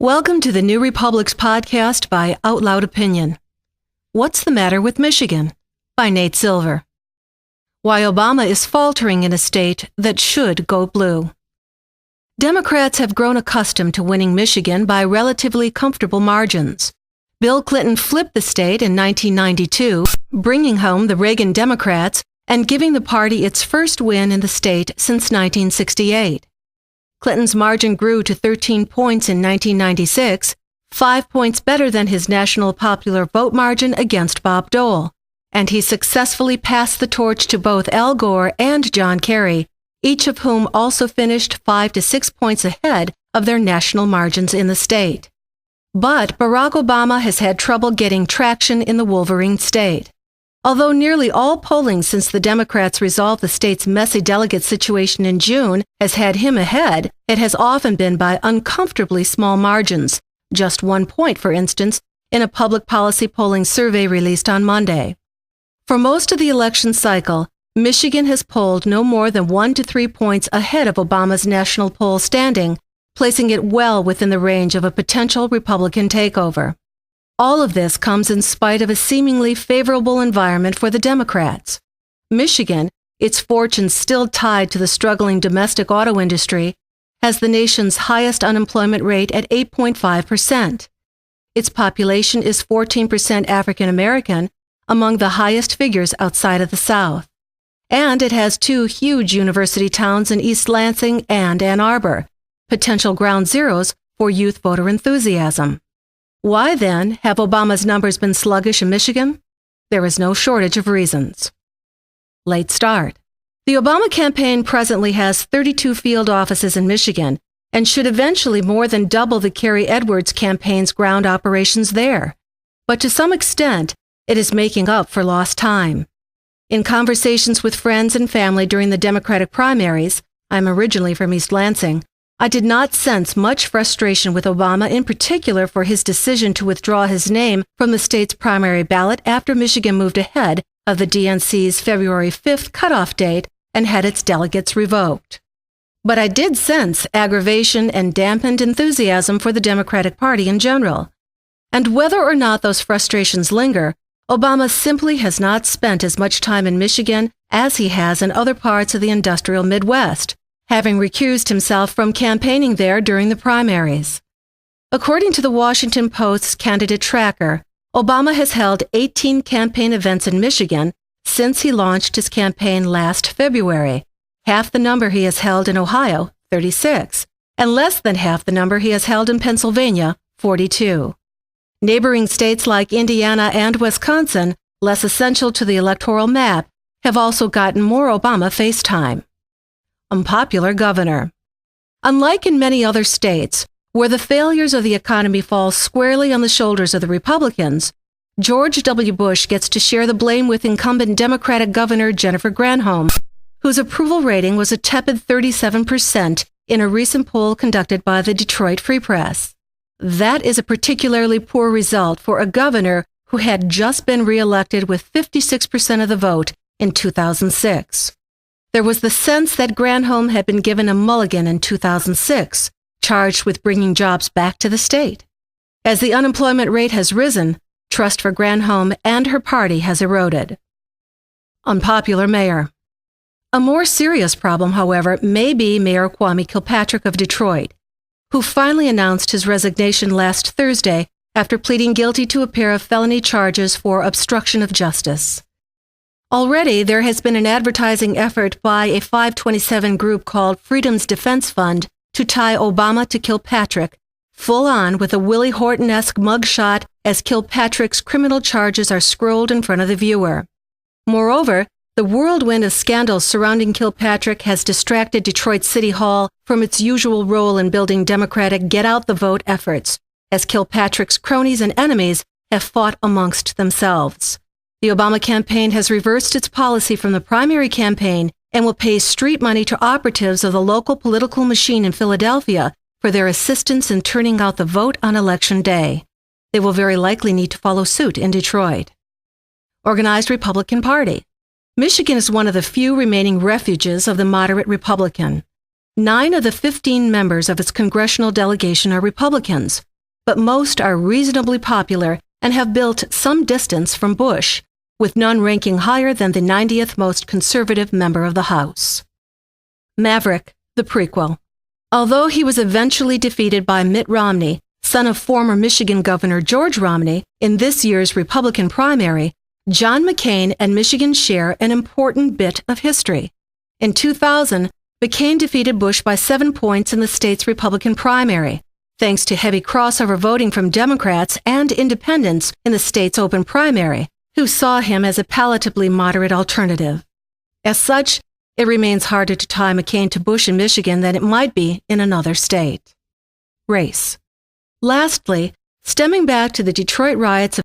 Welcome to the New Republics podcast by Out Loud Opinion. What's the Matter with Michigan? By Nate Silver. Why Obama is faltering in a state that should go blue. Democrats have grown accustomed to winning Michigan by relatively comfortable margins. Bill Clinton flipped the state in 1992, bringing home the Reagan Democrats and giving the party its first win in the state since 1968. Clinton's margin grew to 13 points in 1996, 5 points better than his national popular vote margin against Bob Dole, and he successfully passed the torch to both Al Gore and John Kerry, each of whom also finished 5 to 6 points ahead of their national margins in the state. But Barack Obama has had trouble getting traction in the Wolverine state. Although nearly all polling since the Democrats resolved the state's messy delegate situation in June has had him ahead, it has often been by uncomfortably small margins, just 1 point, for instance, in a public policy polling survey released on Monday. For most of the election cycle, Michigan has polled no more than 1 to 3 points ahead of Obama's national poll standing, placing it well within the range of a potential Republican takeover. All of this comes in spite of a seemingly favorable environment for the Democrats. Michigan, its fortunes still tied to the struggling domestic auto industry, has the nation's highest unemployment rate at 8.5%. Its population is 14% African American, among the highest figures outside of the South. And it has two huge university towns in East Lansing and Ann Arbor, potential ground zeros for youth voter enthusiasm. Why, then, have Obama's numbers been sluggish in Michigan? There is no shortage of reasons. Late start. The Obama campaign presently has 32 field offices in Michigan and should eventually more than double the Kerry Edwards campaign's ground operations there. But to some extent, it is making up for lost time. In conversations with friends and family during the Democratic primaries, I'm originally from East Lansing, I did not sense much frustration with Obama, in particular for his decision to withdraw his name from the state's primary ballot after Michigan moved ahead of the DNC's February 5th cutoff date and had its delegates revoked. But I did sense aggravation and dampened enthusiasm for the Democratic Party in general. And whether or not those frustrations linger, Obama simply has not spent as much time in Michigan as he has in other parts of the industrial Midwest, having recused himself from campaigning there during the primaries. According to the Washington Post's candidate tracker, Obama has held 18 campaign events in Michigan since he launched his campaign last February, half the number he has held in Ohio, 36, and less than half the number he has held in Pennsylvania, 42. Neighboring states like Indiana and Wisconsin, less essential to the electoral map, have also gotten more Obama face time. Unpopular governor. Unlike in many other states, where the failures of the economy fall squarely on the shoulders of the Republicans, George W. Bush gets to share the blame with incumbent Democratic Governor Jennifer Granholm, whose approval rating was a tepid 37% in a recent poll conducted by the Detroit Free Press. That is a particularly poor result for a governor who had just been reelected with 56% of the vote in 2006. There was the sense that Granholm had been given a mulligan in 2006, charged with bringing jobs back to the state. As the unemployment rate has risen, trust for Granholm and her party has eroded. Unpopular mayor. A more serious problem, however, may be Mayor Kwame Kilpatrick of Detroit, who finally announced his resignation last Thursday after pleading guilty to a pair of felony charges for obstruction of justice. Already, there has been an advertising effort by a 527 group called Freedom's Defense Fund to tie Obama to Kilpatrick, full on with a Willie Horton-esque mugshot as Kilpatrick's criminal charges are scrolled in front of the viewer. Moreover, the whirlwind of scandals surrounding Kilpatrick has distracted Detroit City Hall from its usual role in building Democratic get-out-the-vote efforts, as Kilpatrick's cronies and enemies have fought amongst themselves. The Obama campaign has reversed its policy from the primary campaign and will pay street money to operatives of the local political machine in Philadelphia for their assistance in turning out the vote on Election Day. They will very likely need to follow suit in Detroit. Organized Republican Party. Michigan is one of the few remaining refuges of the moderate Republican. 9 of the 15 members of its congressional delegation are Republicans, but most are reasonably popular and have built some distance from Bush, with none ranking higher than the 90th most conservative member of the House. Maverick, the prequel. Although he was eventually defeated by Mitt Romney, son of former Michigan Governor George Romney, in this year's Republican primary, John McCain and Michigan share an important bit of history. In 2000, McCain defeated Bush by 7 points in the state's Republican primary, thanks to heavy crossover voting from Democrats and independents in the state's open primary, who saw him as a palatably moderate alternative. As such, it remains harder to tie McCain to Bush in Michigan than it might be in another state. Race. Lastly, stemming back to the Detroit riots of